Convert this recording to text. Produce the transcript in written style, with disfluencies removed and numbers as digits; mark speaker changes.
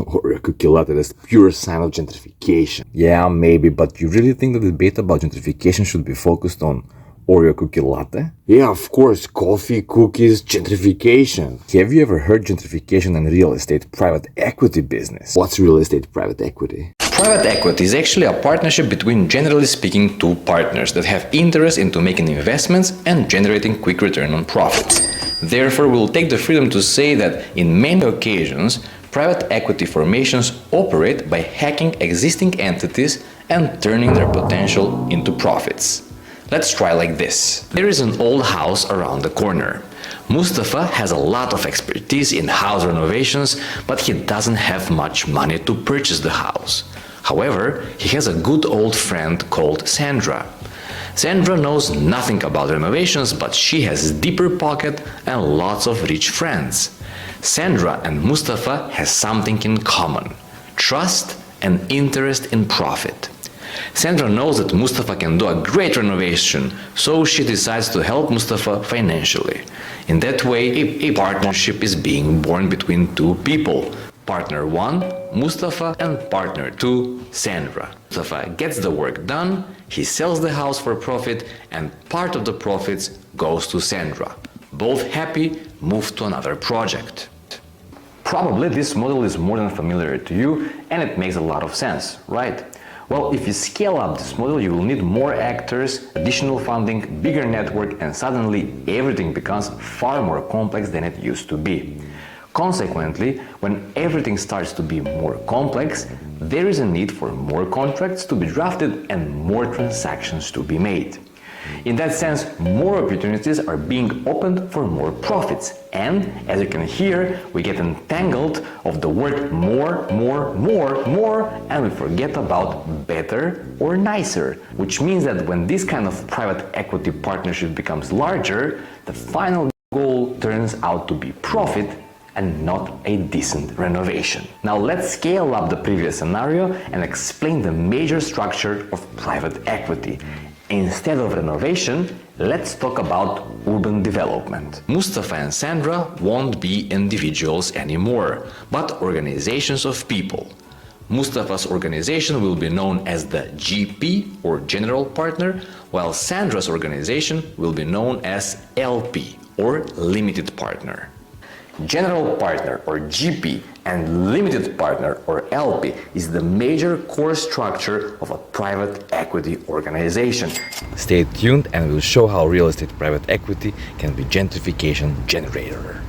Speaker 1: Or a cookie latte, that's pure sign of gentrification. Yeah, maybe, but you really think the debate about gentrification should be focused on Oreo cookie latte? Yeah, of course, coffee, cookies, gentrification. Have you ever heard gentrification and real estate private equity business? What's real estate private equity?
Speaker 2: Private equity is actually a partnership between, generally speaking, two partners that have interest into making investments and generating quick return on profits. Therefore, we'll take the freedom to say that in many occasions, private equity formations operate by hacking existing entities and turning their potential into profits. Let's try like this. There is an old house around the corner. Mustafa has a lot of expertise in house renovations, but he doesn't have much money to purchase the house. However, he has a good old friend called Sandra. Sandra knows nothing about renovations, but she has deeper pocket and lots of rich friends. Sandra and Mustafa has something in common: trust and interest in profit. Sandra knows that Mustafa can do a great renovation, so she decides to help Mustafa financially. In that way, a partnership is being born between two people. Partner 1, Mustafa, and partner 2, Sandra. Mustafa gets the work done, he sells the house for profit, and part of the profits goes to Sandra. Both happy, move to another project. Probably this model is more than familiar to you, and it makes a lot of sense, right? Well, if you scale up this model, you will need more actors, additional funding, bigger network, and suddenly everything becomes far more complex than it used to be. Consequently, when everything starts to be more complex, there is a need for more contracts to be drafted and more transactions to be made. In that sense, more opportunities are being opened for more profits, and as you can hear, we get entangled of the word more, and we forget about better or nicer, which means that when this kind of private equity partnership becomes larger, the final goal turns out to be profit and not a decent renovation. Now let's scale up the previous scenario and explain the major structure of private equity. Instead of renovation, let's talk about urban development. Mustafa and Sandra won't be individuals anymore, but organizations of people. Mustafa's organization will be known as the GP, or General Partner, while Sandra's organization will be known as LP, or Limited Partner. General Partner, or GP, and Limited Partner, or LP, is the major core structure of a private equity organization.
Speaker 1: Stay tuned and we'll show how real estate private equity can be gentrification generator.